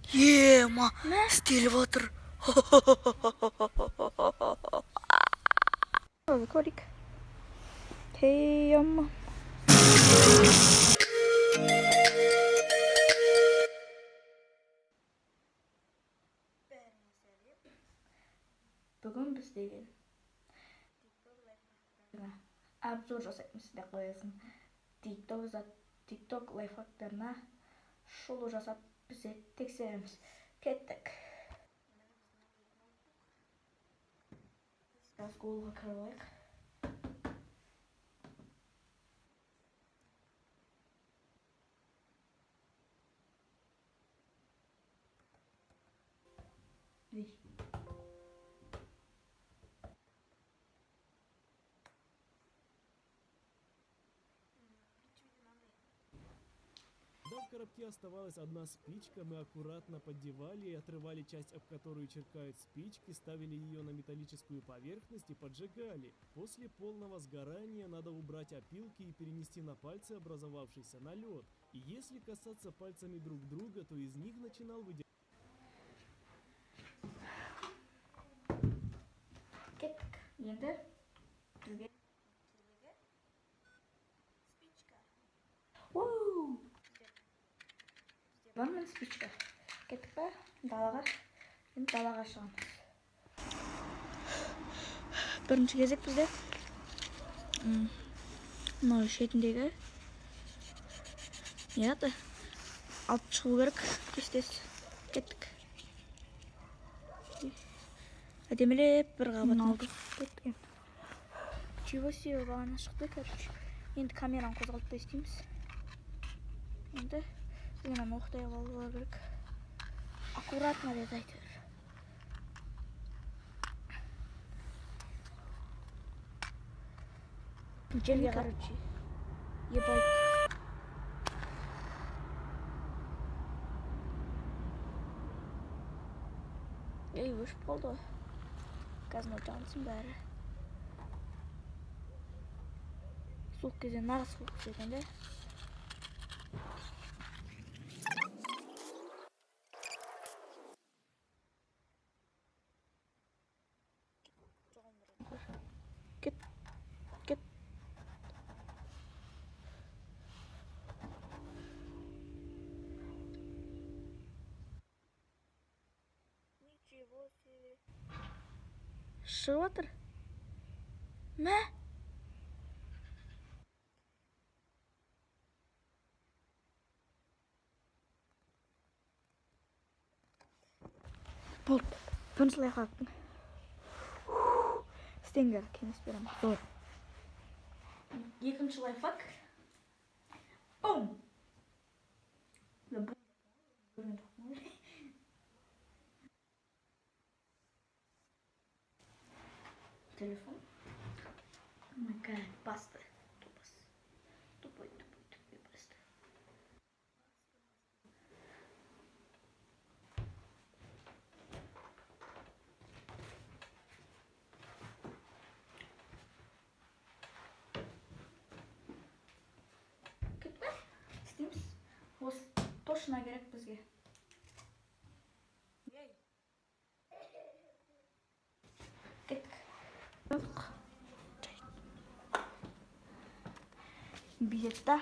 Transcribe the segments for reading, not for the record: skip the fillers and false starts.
Ма, істеліп отыр. Көрейік. Хей, амма. Бүгін біз деген обзор жасаймыз деп қоясың. Тик ток лайфхактарына шолу жасап бізде тексереміз. Кеттік. Қазір Google'ға кіріп алайық. Когда в коробке оставалась одна спичка, мы аккуратно поддевали и отрывали часть, об которую черкают спички, ставили ее на металлическую поверхность и поджигали. После полного сгорания надо убрать опилки и перенести на пальцы образовавшийся налет. И если касаться пальцами друг друга, то из них начинал выделяться. Енді бізге бармын спичка. Кеттік па? Далаға. Енді далаға шығамыз. Бірінші кезек бізде мынау шетіндегі не аты? Алып шығу керек. Тез. Кеттік. Әдемілеп бір қабатын алдық. Кеттік. Чего себе, бағана шықты, короче. Енді камераны қозғалтпай істейміз. Енді мен оқтай алуға керек. Аккуратно деді әйтеуір. Жерге, короче. Ебать. Ей, өшіп қалды. Қазір жансын бәрі. Суық кезде нағыз суық екен де. Кет. Шығып отыр. Мә? Болды. Бірінші лайфхактың. Істеңдер, кеңес беремін. Зор. Екінші лайфхак. Бум! Телефон. Oh my god, басты. Тупой басты. Кетпе? Істейміз. Осы точно керек бізге. Кеттік. Билетта.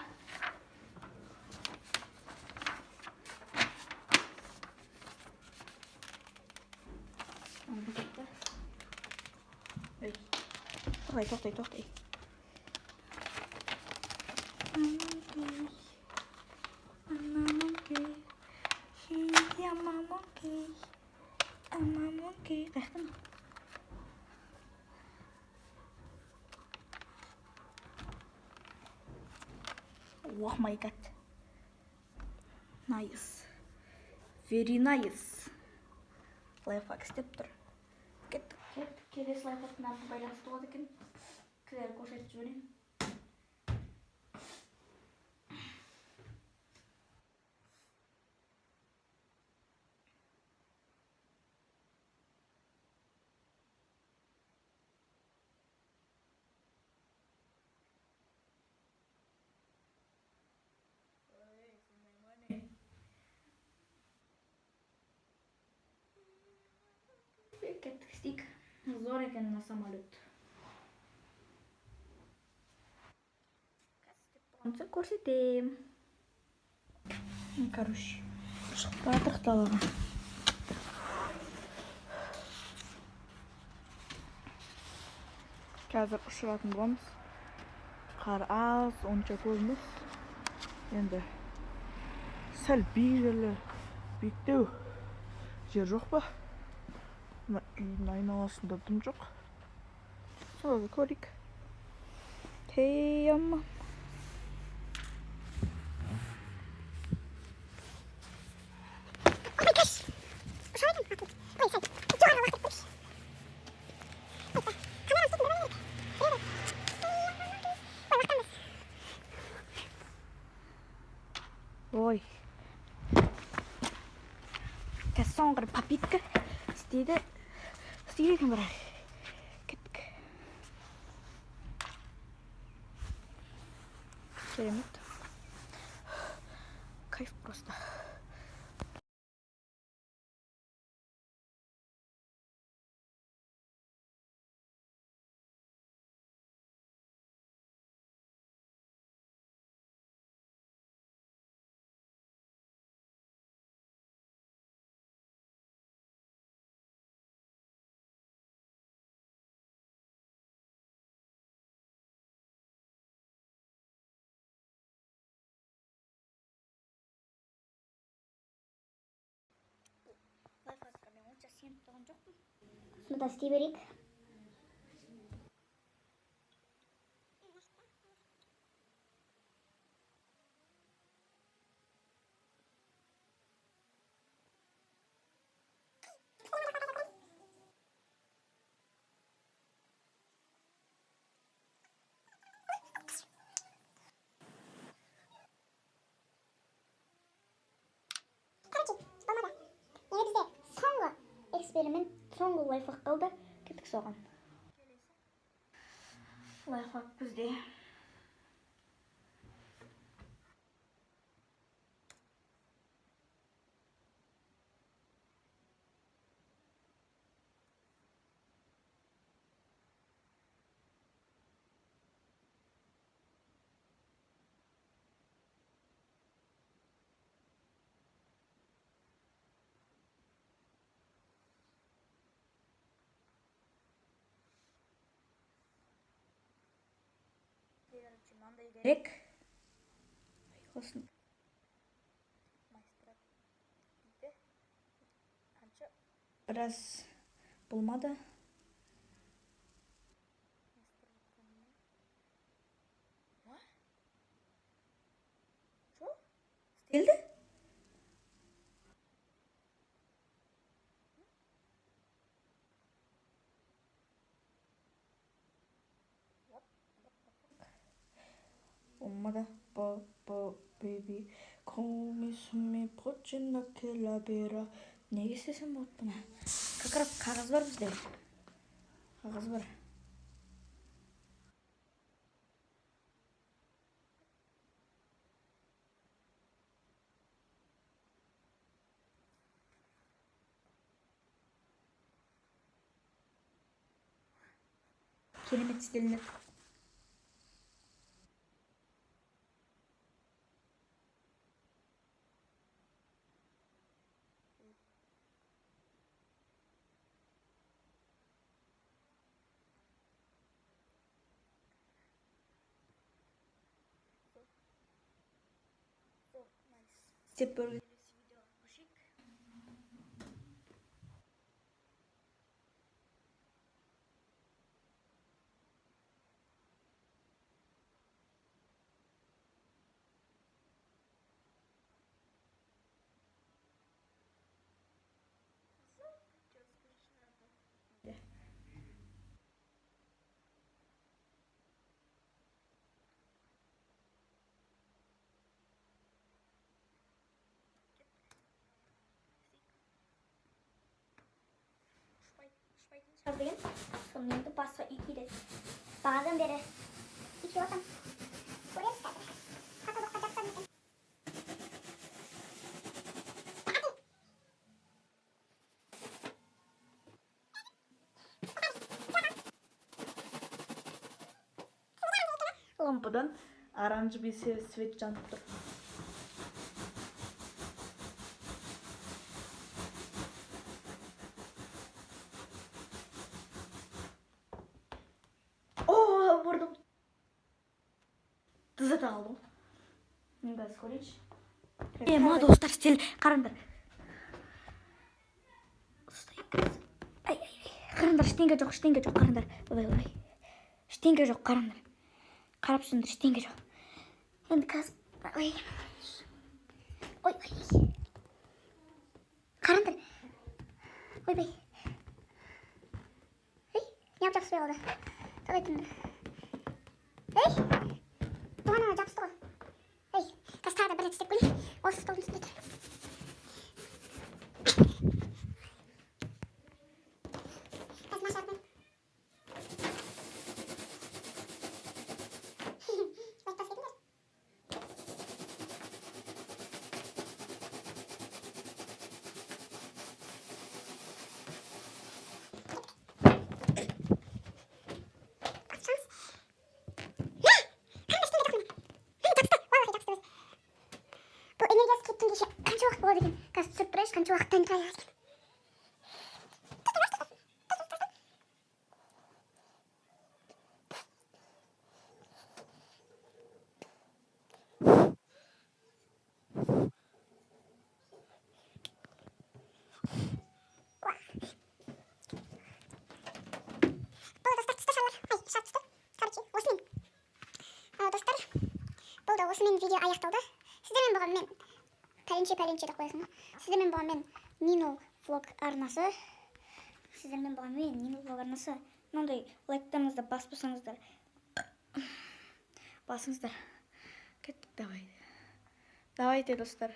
Тоқтай. Қаяқтан? Oh my god. Nice. Very nice. Лайфхак істеп тұр. Кеттік. Келесі лайфхактың аты байланысты болады екен. Кілер көрсетіп жіберейін. Кеттік істейік. Зор екен мына самолет. Көрсетем. Короче, шығып баратырық далаға. Қазір ұшыратын боламыз. Қар аз, онша көп емес. Енді сәл биіктеу жер жоқ па? Үйдің айналасында дым жоқ. Соларды көрейік. Аман. Ой. Соңғы попитка істейді екен бірақ. Кеттік. Керемет. Кайф просто. Лайфхактармен онша сеніп тұрған жоқпын. Сонда істей берейік. Эксперимент соңғы лайфхак қалды. Кеттік соған. Лайфхак бізде. Керек. Айқылсын. Біраз болмады. Істелді? Болмады. Baby, call me, сүмме, почина, келабера. Неге істесем болады бұны? Как раз қағаз бар бізде. Қағаз бар. Керемет істелінді. Істеп көрген. Şöyle sonunda basa ikiyle. Bağdan beri iki otam. Buraya çıkardım. Hatta bakacaksan mı? лампадан оранжевый свет жанып тұр. О, вырдым. Тұзата алдым. Мен газ көрейінші. Ма, достар, стел қарандар. Қарандар, ештеңе жоқ, қарандар. Ой. Ештеңе жоқ, қарандар. Қарап жүріңдер, ештеңе жоқ. Енді газ. Ой. Қарандар. Ойбай. Не жақсы болды. Давай түнді. Бұғана жақсы ғой. Тастады бір рет істеп көрейін. Осы столдың үстінде тұр. Қанша уақыт болады екен? Қазір түсіріп тұрайыншы, қанша уақыттан тұрайын екен. Осымен видео аяқталды. Сіздермен болған мен пәленше деп қоясың. Сіздермен болған мен Влог арнасы. Мынандай лайктарыңызды баспасаңыздар. Басыңыздар. Кеттік, давайте, достар.